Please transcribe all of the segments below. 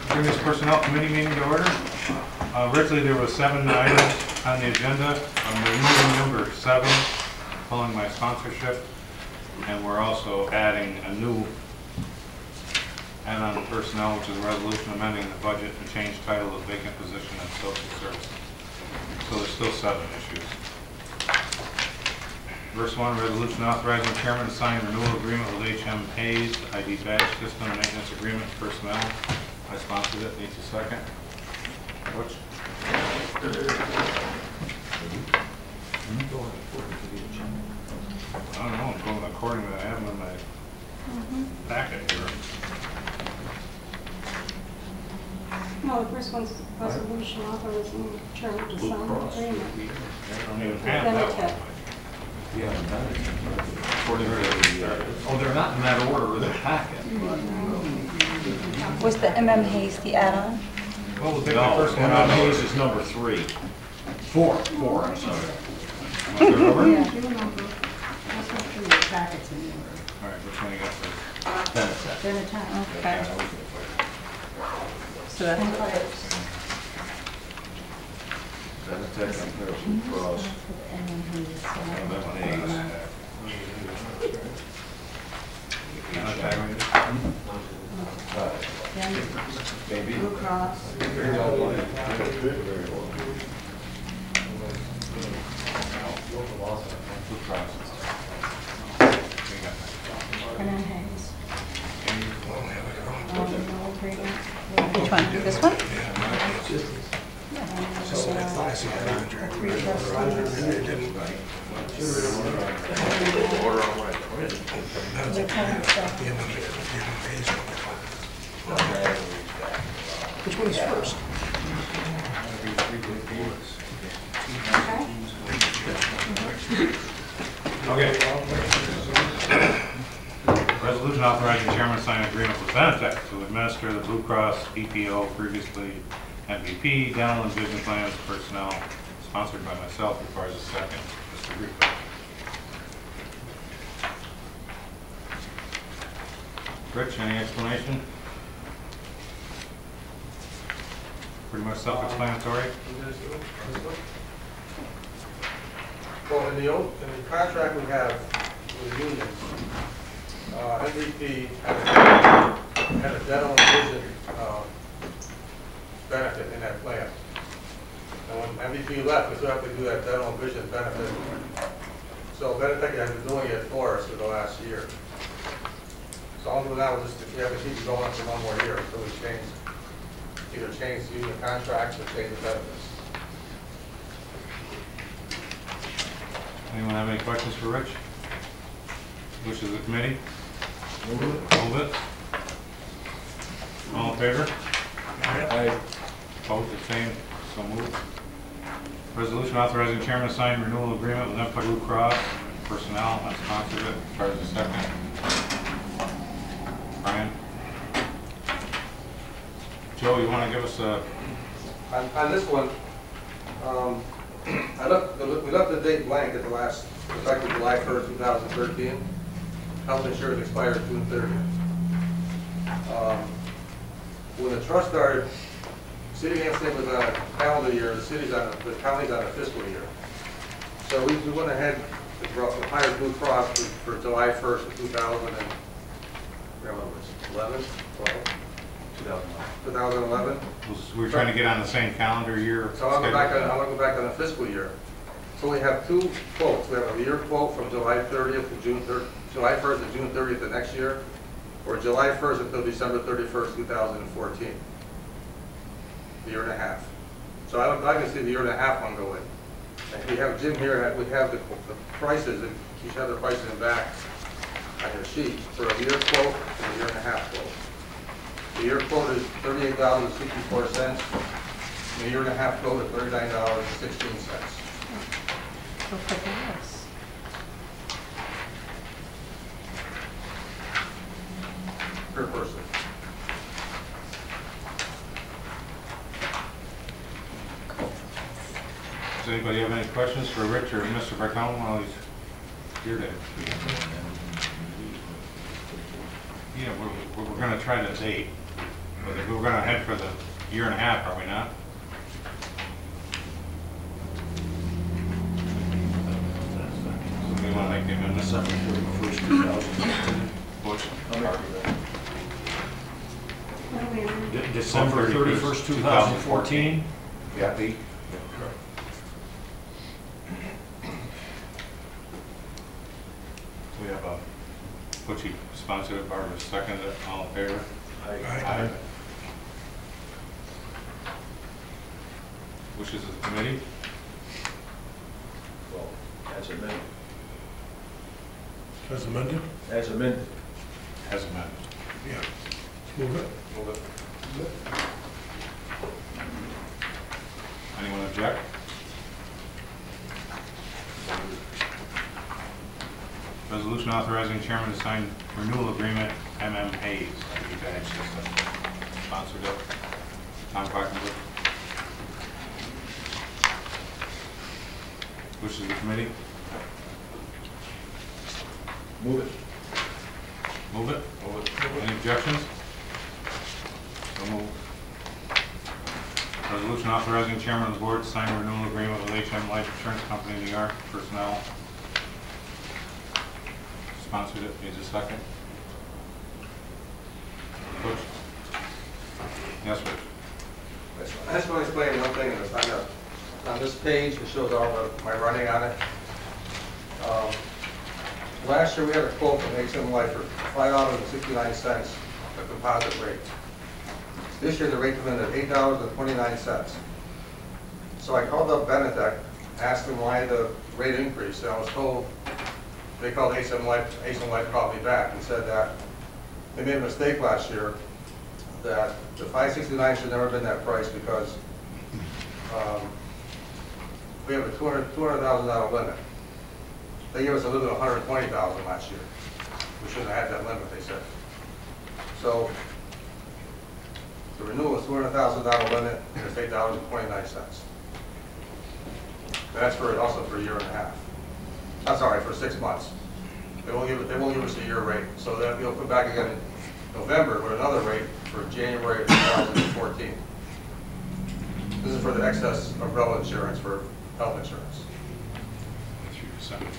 Bring this personnel committee meeting to order. Originally there were 7 items on the agenda. I'm removing number 7, following my sponsorship, and we're also adding a new add-on personnel, which is a resolution amending the budget to change title of vacant position in social services. So there's still 7 issues. First one, resolution authorizing chairman to sign renewal agreement with HM Hayes, ID badge system maintenance agreement personnel. I sponsored it. Needs a second. Butch? I don't know. I'm going according to what I have in my packet here. No, the first one's resolution authorizing chairman to sign the agreement. I don't even have that one. Yeah, oh, they're not in that order in the packet. Was the MM Hayes the add-on? Well, we'll take the No, first one M.M. out. Hayes is number 3. 4, I'm sorry. Want to go over? Yeah, do a number. That's not through the packets anymore. All right, which one you got first? Benefit. Then a time. Okay. So that's Benefit compares to cross. M.M. Hayes. Maybe. Blue Cross. And then Hayes. No agreement. which one? This one? Which one is first? Okay. Resolution authorizing chairman to sign an agreement with Benetech to administer the Blue Cross EPO, previously MVP, dental and vision plans personnel, sponsored by myself, requires a second. Mr. Grieco. Rich, any explanation? Pretty much self-explanatory. Well, in the contract we have with the union, MVP had a dental and vision benefit in that plan. And when MVP left, we still have to do that dental and vision benefit. So Benetech has been doing it for us for the last year. So all we're doing now is just, we have to keep going for 1 more year until we either change the union contracts or change the benefits. Anyone have any questions for Rich? Wishes of the committee? Move it. All in favor? Aye. Opposed, abstained, so moved. Resolution authorizing chairman to sign renewal agreement with Empire Blue Cross personnel. I sponsored it. Requires a second. Brian? Joe, you want to give us a... On this one, we left the date blank at the last, effective July 1st, 2013. Health insurance expires June 30th. When the trust started, City of Hampstead was on a calendar year, the county's on a fiscal year. So we went ahead and hired Blue Cross for July 1st of 2011. We were trying to get on the same calendar year. So I want to go back on the fiscal year. So we have 2 quotes. We have a year quote from July 30th to June 30th, July 1st to June 30th of next year, or July 1st until December 31st, 2014. A year and a half. So I'd like to see the year and a half one go in. And we have Jim here. We have the prices, and you should have the prices in back on your sheet for a year quote and a year and a half quote. The year quote is $38.64. The year and a half quote is $39.16. Look at this. Per person. Does anybody have any questions for Rich or Mr. Barcone while he's here today? Yeah, we're going to try to date. But if we're gonna head for the year and a half, are we not? Somebody wanna make the amendment? December 31st, 2014. Butch? I'll make the amendment. What are we on? December 31st, 2014. Yeah. B. We have a, Butchie sponsored it, Barbara seconded it, all in favor? Aye. Wishes of the committee? Well, as amended. As amended? As amended. As amended. Yeah. Move it. Move it. Anyone object? Resolution authorizing chairman to sign renewal agreement, Hayes, Badge System. Sponsored it, Tom Quackenbush. Wishes of the committee? Move it. Move it? Any objections? So moved. Resolution authorizing chairman of the board to sign a renewal agreement with HM Life Insurance Company, New York, personnel. Sponsored it, needs a second. Butch? Yes, Rich? I just want to explain one thing, it's on this page, it shows all my running on it. Last year, we had a quote from HM Life for $5.69, a composite rate. This year, the rate came in at $8.29. So I called up Benedek, asked them why the rate increased, and I was told, they called HM Life called me back and said that they made a mistake last year, that the $5.69 should never have been that price because we have a $200,000 limit. They gave us a limit of $120,000 last year. We shouldn't have had that limit, they said. So the renewal is $200,000 limit, and it's $8.29. That's also for a year and a half. I'm sorry, for 6 months. They won't give us a year rate. So then we'll come back again in November with another rate for January of 2014. This is for the excess umbrella insurance for health insurance. Through December 31st.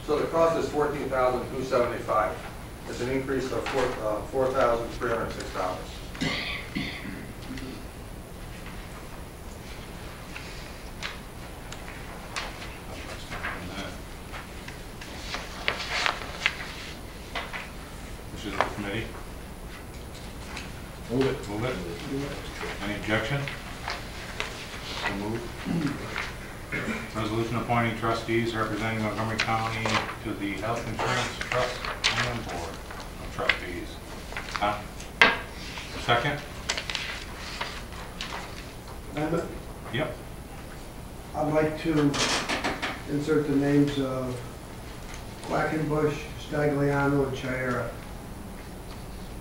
So the cost is $14,275. It's an increase of $4,306. Wishes of the committee? Move it. Move it. Any objection? So moved. Resolution appointing trustees representing Montgomery County to the Health Insurance Trust and Board of Trustees. Tom? Second? Amendment. Yep. I'd like to insert the names of Quackenbush, Stagliano, and Chiara.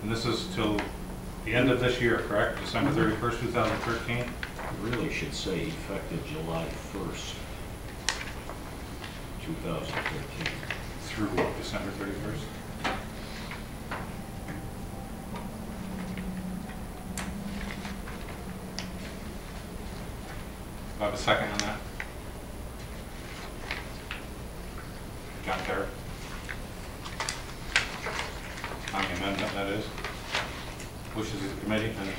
And this is till the end of this year, correct? December 31st, 2013? Really should say effective July 1st, 2013. Through December 31st? Do I have a second on that? John Terry? On the amendment, that is. Wishes of the committee, and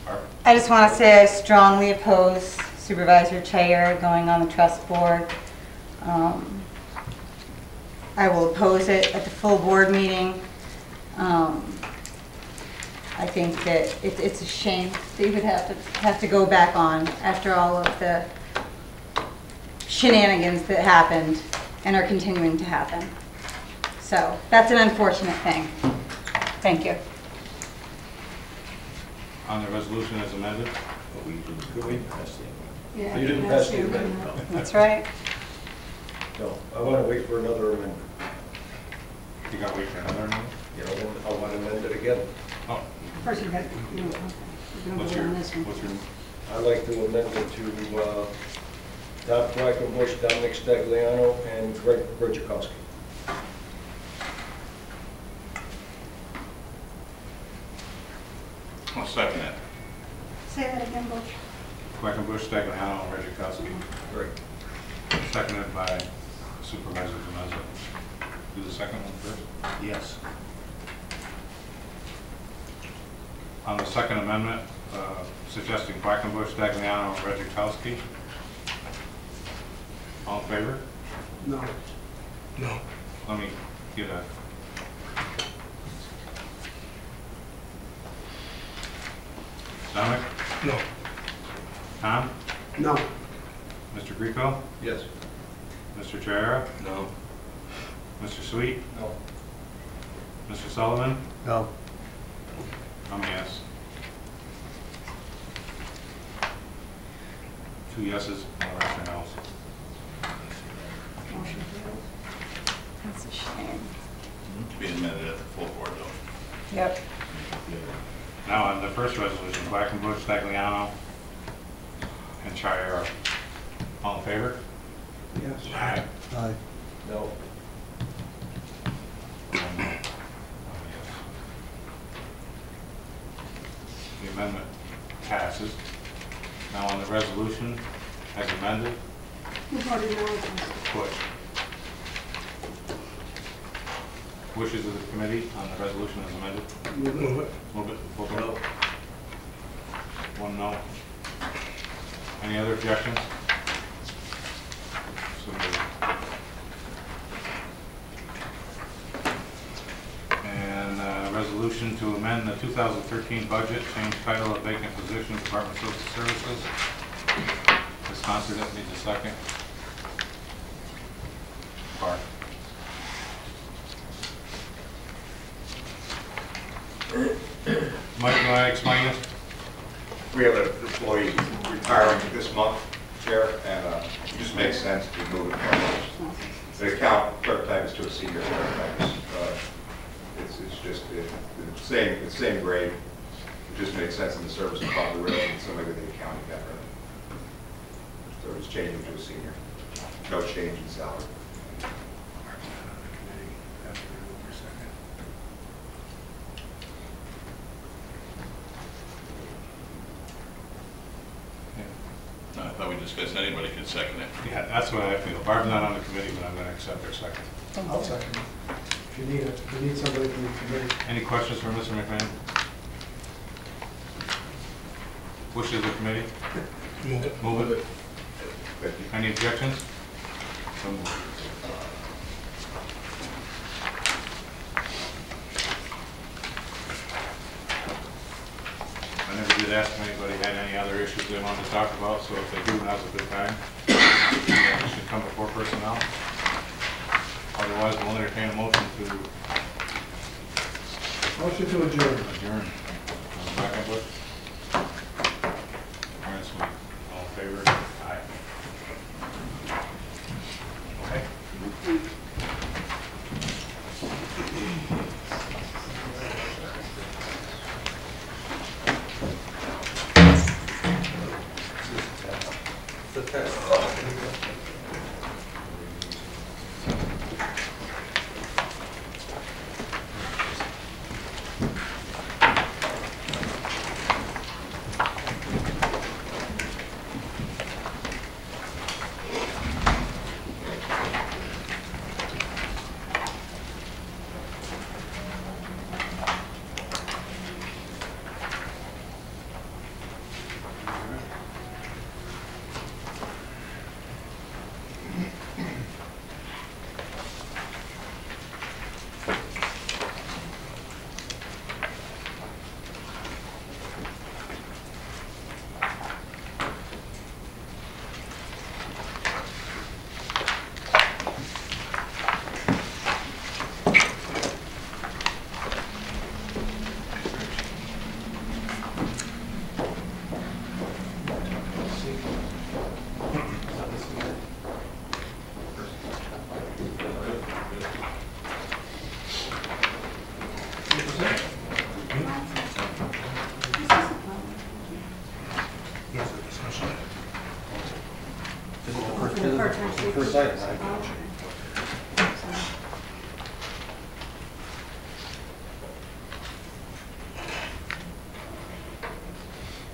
Barbara? I just want to say I strongly oppose Supervisor Chair going on the trust board. I will oppose it at the full board meeting. I think that it's a shame that you would have to go back on after all of the shenanigans that happened and are continuing to happen. So that's an unfortunate thing. Thank you. On the resolution as amended? But we didn't pass the Yeah, You didn't that's pass the the amendment. That's right. No, I want to wait for another amendment. You gotta wait for another amendment? You know, I want to amend it again. Oh, First, you got, okay. We're gonna what's vote your, on this one. what's your, I'd like to amend it to Tom Quackenbush, Dominic Stagliano, and Greg Berchakowski. I'll second that. Say that again, Butch. Quackenbush, Stagliano, and Redzikowski. Great. Seconded by Supervisor Demezza. Do the second one first. Yes. On the Second Amendment, suggesting Quackenbush, Stagliano, and Redzikowski. All in favor? No. No. Let me get a... Dominic? No. Tom? No. Mr. Grieco? Yes. Mr. Chair? No. Mr. Sweet? No. Mr. Sullivan? No. I'm a yes. 2 yeses, no rest are no's. Motion failed. That's a shame. To be amended at the full board though. Yep. Now, on the first resolution, Quackenbush, Stagliano, and Chiara. All in favor? Yes. Aye. Aye. No. The amendment passes. Now, on the resolution as amended, Who voted no? Bush. Wishes of the committee on the resolution as amended. Move it. Move it. Full vote. 1 no. Any other objections? So moved. And resolution to amend the 2013 budget, change title of vacant position, Department of Social Services. The sponsor that needs a second. Barb. Mike, can I explain this? We have an employee retiring this month, Chair, and it just makes sense to move it forward. The account clerk type is to a senior clerk type. It's just the same grade. It just makes sense in the service of public residents, somebody with the accounting background. So it's changing to a senior. No change in salary. I thought we discussed anybody could second it. Yeah, that's what I feel. Barb's not on the committee, but I'm going to accept her second. I'll second it. If you need it, if you need somebody from the committee. Any questions for Mr. McMahon? Wishes of the committee? Move it. Move it. Thank you. Any objections? So moved. I never did ask if anybody had any other issues they wanted to talk about, so if they do, now's a good time. It should come before personnel. Otherwise, we'll entertain a motion to Motion to adjourn. adjourn. Quackenbush? Aaron Sweet. All in favor? Aye. Okay. The test.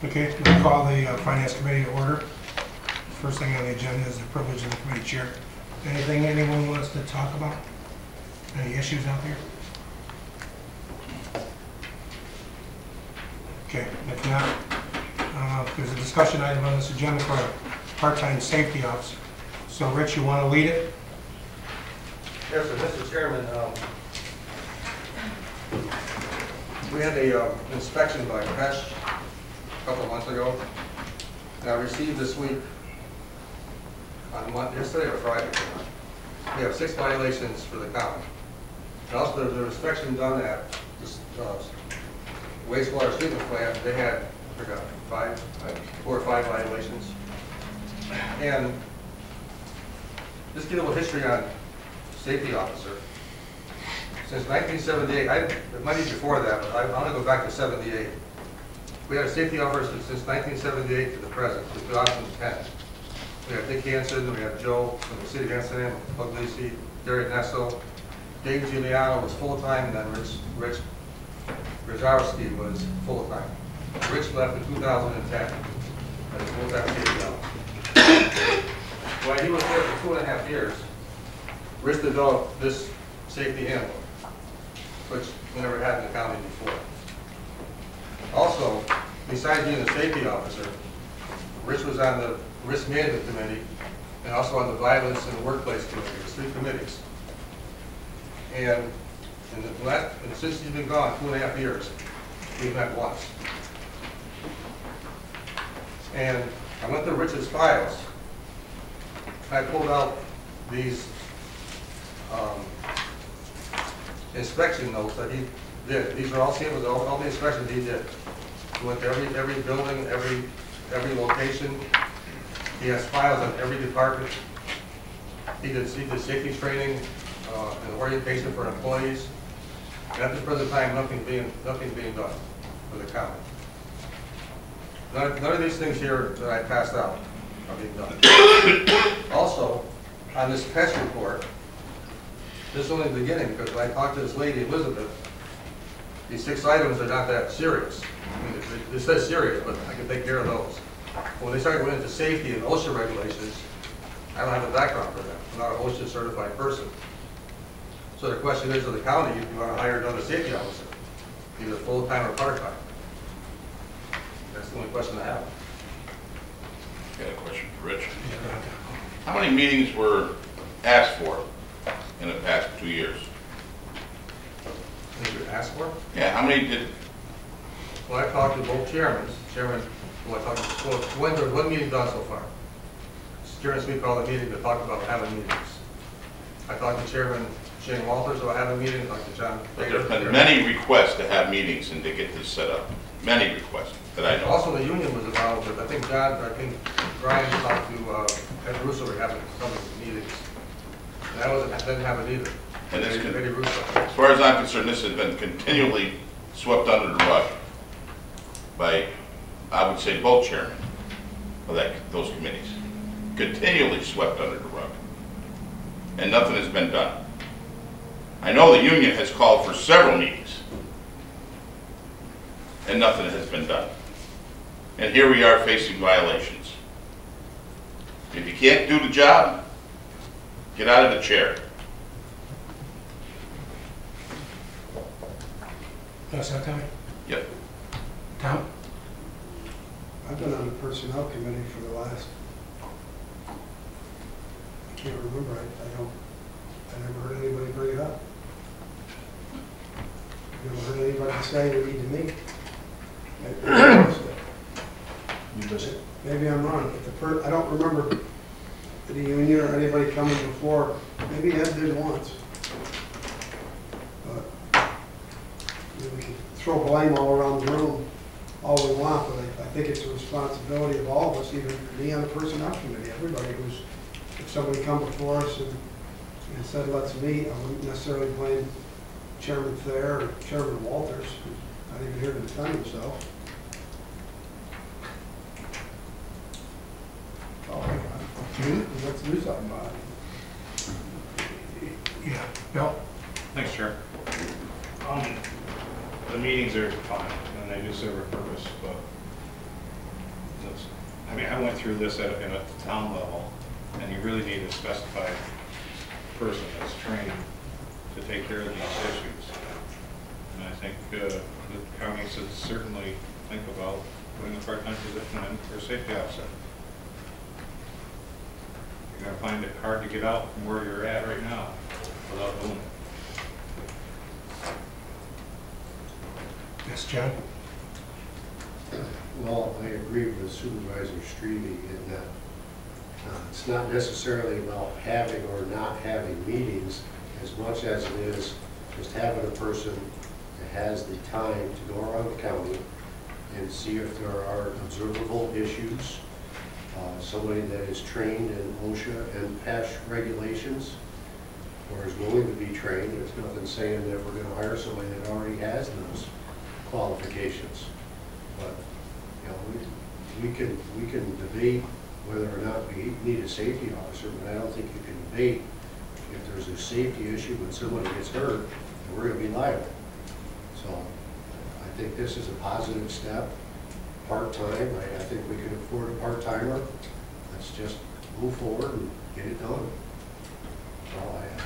Okay, we'll call the Finance Committee to order. First thing on the agenda is the privilege of the committee chair. Anything anyone wants to talk about? Any issues out there? Okay, if not, there's a discussion item on this agenda for a part-time safety officer. So Rich, you want to lead it? Yes, sir. Mr. Chairman, we had a inspection by Pesh a couple of months ago. And I received this week, on yesterday or Friday, we have 6 violations for the county. And also, there's an inspection done at this wastewater treatment plant. They had, I forgot, 4 or 5 violations. And just give a little history on safety officer. Since 1978, it might be before that, but I want to go back to 78. We had a safety officer since 1978 to the present, to 2010. We have Dick Hansen, we have Joe from the city of Amsterdam, Puglisi, Gary Nesso. Dave Giuliano was full-time, and then Rich Grzarski was full-time. Rich left in 2010 as a full-time safety officer. While he was there for 2.5 years, Rich developed this safety handbook, which we never had in the county before. Also, besides being a safety officer, Rich was on the risk management committee and also on the violence in the workplace committee. There's 3 committees. And since he's been gone 2.5 years, we've met once. And I went to Rich's files. I pulled out these inspection notes that he did. These are all samples, all the inspections he did. He went to every building, every location. He has files on every department. He did safety training and orientation for employees. And at the present time, nothing being done for the county. None of these things here that I passed out are being done. Also, on this PESH report, this is only the beginning, because when I talked to this lady, Elizabeth, these 6 items are not that serious. I mean, it says serious, but I can take care of those. When they start going into safety and OSHA regulations, I don't have a background for that. I'm not an OSHA certified person. So the question is, to the county, if you want to hire another safety officer, either full-time or part-time. That's the only question I have. Got a question for Rich. How many meetings were asked for in the past 2 years? Did you ask for? Yeah, how many did? Well, I talked to both chairmen. Chairman, well, I talked to, one meeting done so far. Chairman Smith called a meeting to talk about having meetings. I talked to Chairman Shane Walters about having meetings, I talked to John Baker. There's been many requests to have meetings and to get this set up. Many requests that I know. Also, the union was involved with, I think Brian talked to Ed Russo, we're having some meetings. And I didn't have it either. And this Eddie Russo. as far as I'm concerned, this has been continually swept under the rug by, I would say, both chairmen of those committees. Continually swept under the rug. And nothing has been done. I know the union has called for several meetings, and nothing has been done. And here we are facing violations. If you can't do the job, get out of the chair. Yes, that Tommy? Yep. Tom? I've been on the personnel committee for the last, I can't remember, I never heard anybody bring it up. I never heard anybody say we need to meet. Maybe I'm wrong, but I don't remember the union or anybody coming before. Maybe Ed did once. But we can throw blame all around the room all we want, but I think it's a responsibility of all of us, even me on the personnel committee, everybody who's, if somebody come before us and said, let's meet, I wouldn't necessarily blame Chairman Thayer or Chairman Walters, who's not even here to defend himself. Oh, my God. Let's do something about it. Yeah. Bill? Thanks, Chair. The meetings are fine, and they do serve a purpose, but I mean, I went through this at a town level, and you really need a specified person that's trained to take care of these issues. And I think the county should certainly think about putting a part-time position in for a safety officer. You're gonna find it hard to get out from where you're at right now without doing it. Yes, John? Well, I agree with Supervisor Strebe in that it's not necessarily about having or not having meetings as much as it is just having a person that has the time to go around the county and see if there are observable issues. Somebody that is trained in OSHA and PESH regulations or is willing to be trained. There's nothing saying that we're going to hire somebody that already has those qualifications. But you know, we can debate whether or not we need a safety officer, but I don't think you can debate if there's a safety issue when somebody gets hurt, and we're going to be liable. So I think this is a positive step. Part-time, I think we can afford a part-timer. Let's just move forward and get it done. That's all I have.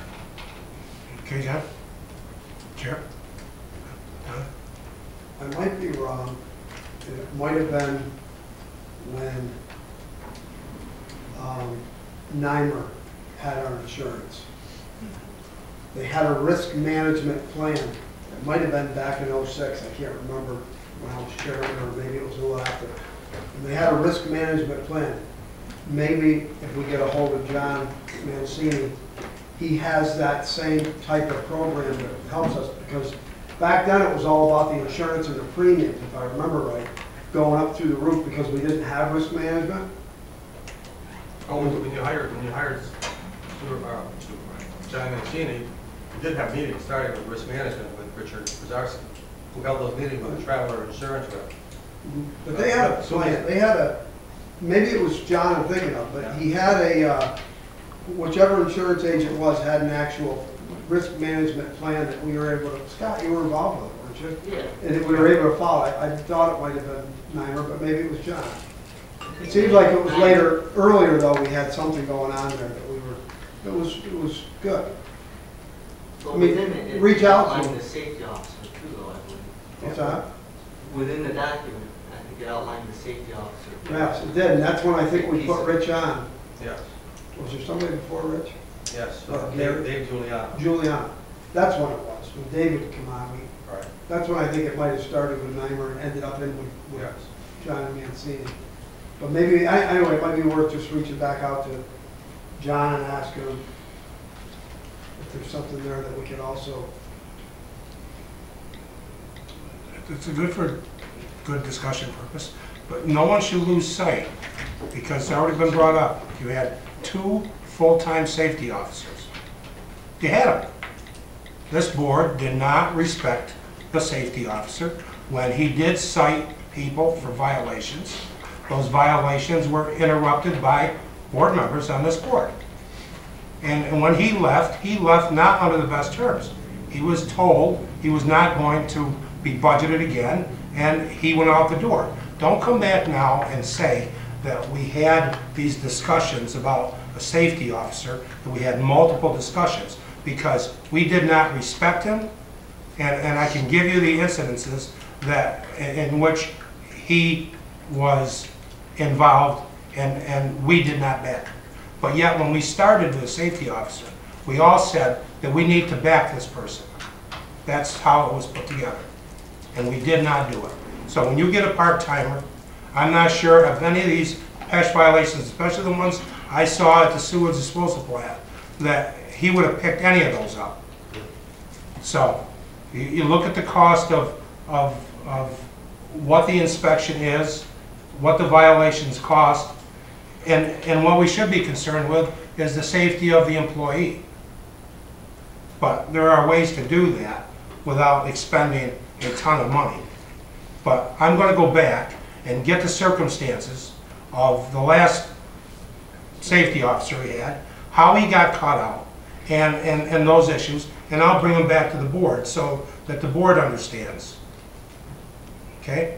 Okay, John? Chair? I might be wrong. It might have been when NYMER had our insurance. They had a risk management plan. It might have been back in '06. I can't remember when I was chairman, or maybe it was a little after. And they had a risk management plan. Maybe if we get a hold of John Mancini, he has that same type of program that helps us, because back then it was all about the insurance and the premiums, if I remember right, going up through the roof because we didn't have risk management. Oh, when you hired John Mancini, we did have meetings starting with risk management with Richard Brzarski, who held those meetings with the traveler insurance rep. But they had a plan. They had a, maybe it was John I'm thinking of, but he had a, whichever insurance agent was, had an actual risk management plan that we were able to, Scott, you were involved with it, weren't you? Yeah. And we were able to follow. I thought it might have been NYMER, but maybe it was John. It seems like it was earlier though, we had something going on there that we were, it was good. Well, I mean, within it, reach out to outlined them. the safety officer too, though, I believe. What's that? Within the document, I think it outlined the safety officer. Yes, it did, and that's when I think we put Rich on. Yes, Was there somebody before Rich? yes. Gary? Dave Giuliano. Juliana. That's when it was, when David would come on. Right. That's when I think it might have started with NYMER and ended up in with Yes. John Mancini. But maybe, anyway, it might be worth just reaching back out to John and ask him if there's something there that we could also. It's for good discussion purpose, but no one should lose sight, because it's already been brought up. You had 2 full-time safety officers. You had them. This board did not respect the safety officer when he did cite people for violations. Those violations were interrupted by board members on this board. And when he left not under the best terms. He was told he was not going to be budgeted again, and he went out the door. Don't come back now and say that we had these discussions about a safety officer, that we had multiple discussions, because we did not respect him, and I can give you the incidences that in which he was involved and we did not back. But yet when we started with a safety officer, we all said that we need to back this person. That's how it was put together. And we did not do it. So when you get a part-timer, I'm not sure if any of these PESH violations, especially the ones I saw at the sewage disposal plant, that he would have picked any of those up. So you look at the cost of what the inspection is, what the violations cost, and what we should be concerned with is the safety of the employee. But there are ways to do that without expending a ton of money. But I'm going to go back and get the circumstances of the last safety officer we had, how he got caught out, and those issues, and I'll bring them back to the board so that the board understands. Okay?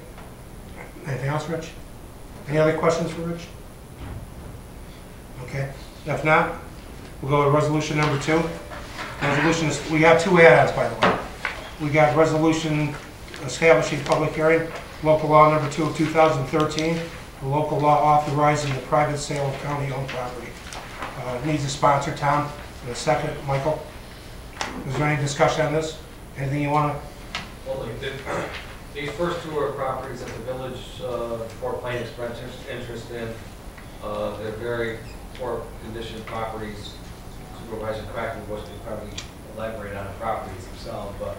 Anything else, Rich? Any other questions for Rich? Okay, if not, we'll go to resolution number 2. Resolution is, we got 2 add-ons, by the way. We got resolution establishing public hearing, local law number 2 of 2013, a local law authorizing the private sale of county-owned property. Needs a sponsor, Tom, and a second, Michael. Is there any discussion on this? Anything you want to? Well, these first 2 are properties that the village, Fort Plain expressed interest in. They're very poor condition properties. Supervisor Quackenbush could probably elaborate on the properties themselves, but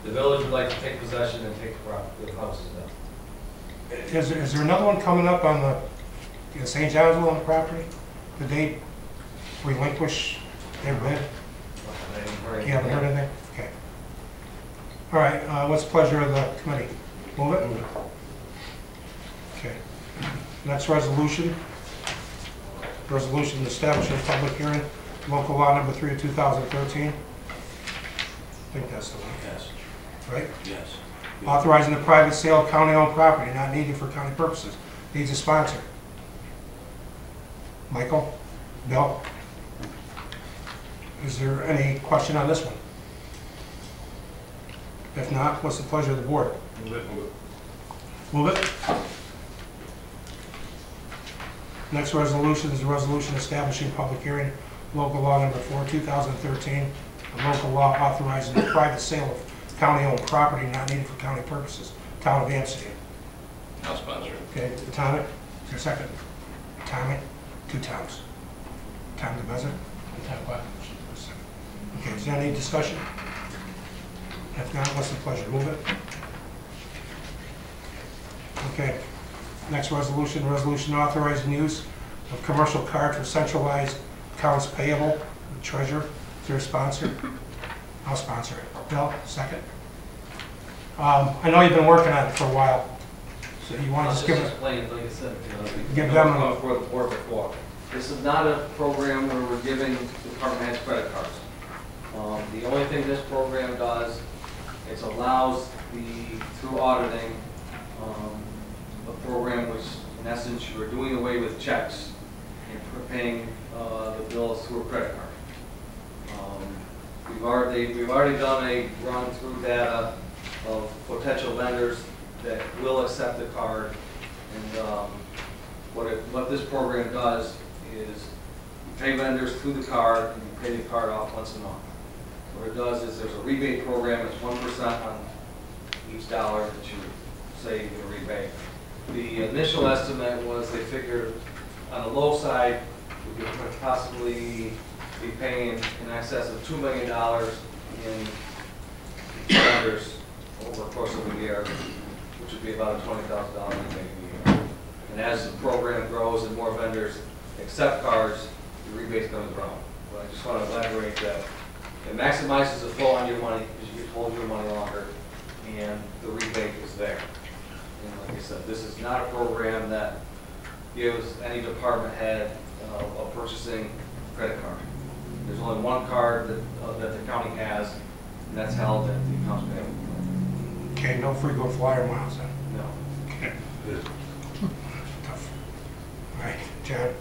the village would like to take possession and take the houses up. Is there another one coming up on the St. Johnsville on the property? Did they relinquish their bid? You haven't heard anything? Okay. All right, what's the pleasure of the committee? Move it? Okay. Next resolution. Resolution establishing a public hearing, local law number 3 of 2013. I think that's the one. Yes. Right? Yes. Authorizing the private sale of county-owned property not needed for county purposes. Needs a sponsor. Michael? Bill? Is there any question on this one? If not, what's the pleasure of the board? Move it. Move it. Next resolution is a resolution establishing public hearing, local law number 4, 2013, a local law authorizing the private sale of county-owned property not needed for county purposes. Town of Amsterdam. I'll sponsor it. Okay, Tommy, is there a second? Tommy, 2 Toms. Tom DeBezza and Tom Quackenbush. Okay, is there any discussion? If not, what's the pleasure? Move it. Okay. Next resolution, resolution authorizing use of commercial card for centralized accounts payable, the treasurer. Is there a sponsor? I'll sponsor it. Bill, second. I know you've been working on it for a while, so you want to just give it. Explain, like I said, Give them a- before the board before. This is not a program where we're giving department heads credit cards. The only thing this program does, it allows through auditing, a program which, in essence, you are doing away with checks and paying the bills through a credit card. We've already done a run through data of potential vendors that will accept the card, and what this program does is you pay vendors through the card and you pay the card off once a month. What it does is there's a rebate program that's 1% on each dollar that you save in a rebate. The initial estimate was they figured on the low side we could possibly be paying in excess of $2 million in vendors over the course of a year, which would be about a $20,000 rebate a year. And as the program grows and more vendors accept cards, the rebate's going to grow. But I just want to elaborate that it maximizes the flow on your money because you can hold your money longer, and the rebate is there. And like I said, this is not a program that gives any department head a purchasing credit card. There's only one card that the county has, and that's held at the accounts payable. Okay, no frequent flyer miles then? No. Okay. Tough. All right, John?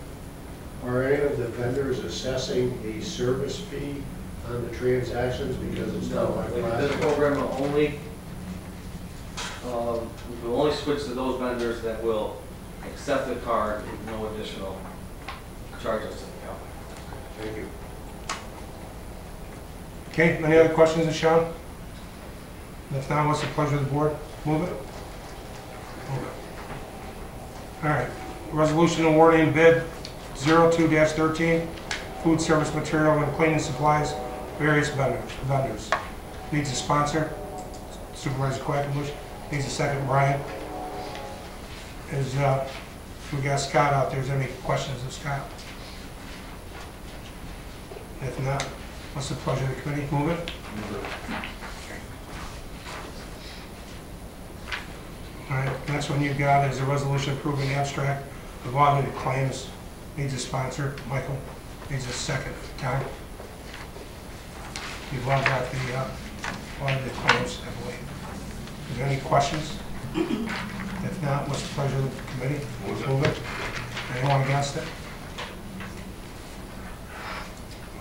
Are any of the vendors assessing a service fee on the transactions because it's done by This plastic? program will only switch to those vendors that will accept the card with no additional charges to the county. Thank you. Okay, any other questions of Sean? If not, what's the pleasure of the board? Move it? Move it. All right, resolution awarding bid 02-13, food service material and cleaning supplies, various vendors. Needs a sponsor, Supervisor Quackenbush. Needs a second, Brian. We got Scott out there. Is there any questions of Scott? If not, what's the pleasure of the committee? Move it? All right, next one you got is a resolution approving the abstract of audited claims. Needs a sponsor, Michael. Needs a second, Tom. You've all got the audited claims, I believe. Is there any questions? If not, what's the pleasure of the committee? Move it. Anyone against it?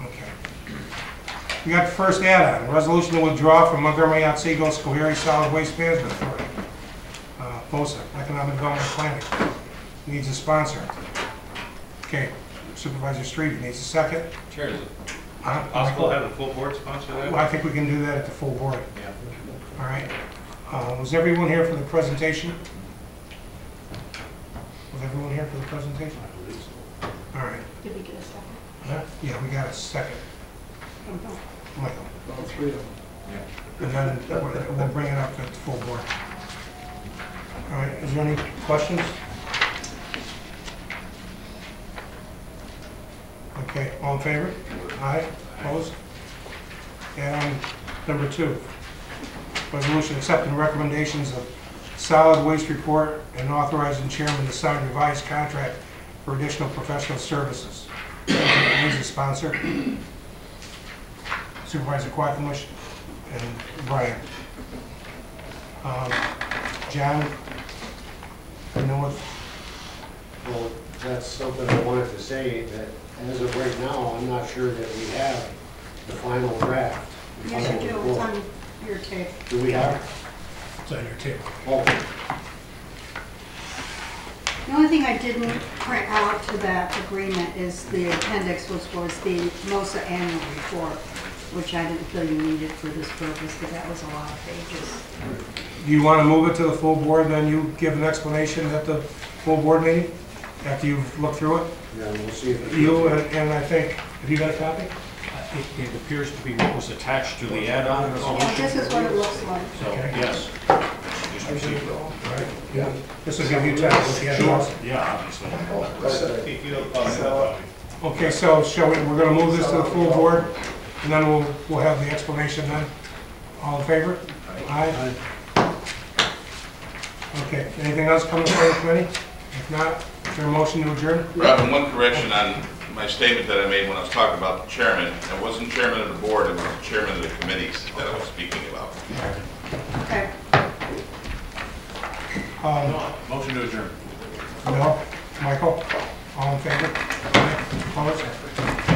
Okay. We got the first add-on, a resolution to withdraw from Montgomery Otsego Schoharie Solid Waste Management Authority. POSA, Economic Development Planning, needs a sponsor. Okay, Supervisor Street needs a second. Chair, is it Huh? possible to have the full board sponsor that? Well, I think we can do that at the full board. Yeah. All right. Was everyone here for the presentation? Was everyone here for the presentation? I believe so. All right. Did we get a second? Huh? Yeah, we got a second. Michael. All three of them. And then we'll bring it up at the full board. All right, is there any questions? Okay, all in favor? Aye, opposed? And number 2, resolution accepting recommendations of solid waste report and authorizing chairman to sign revised contract for additional professional services. Needs a sponsor. Supervisor Quackenbush and Brian. John, you know what? Well, that's something I wanted to say, that as of right now, I'm not sure that we have the final draft. the Yes, final you do, it's report. on your tape. Do we have? It's on your table. Oh, The only thing I didn't print out to that agreement is the appendix, which was the MOSA annual report, which I didn't feel you needed for this purpose, because that was a lot of pages. Do you want to move it to the full board, then you give an explanation at the full board meeting, after you've looked through it? yeah, we'll see if. You, and I think, have you got a copy? It appears to be what was attached to the add-on Yeah, resolution. this is what it looks like. So, Okay. yes. Just received it. Right. Yeah. This will give you time to look at it also. Yeah, obviously. If you don't call me that, Bobby. Okay, so shall we, we're going to move this to the full board, and then we'll have the explanation then. All in favor? Aye. Okay, anything else coming from the committee? If not, is there a motion to adjourn? Robin, one correction on my statement that I made when I was talking about the chairman. I wasn't chairman of the board, it was the chairman of the committees that I was speaking about. Okay. Motion to adjourn. No? Michael? All in favor? Aye. Opposed?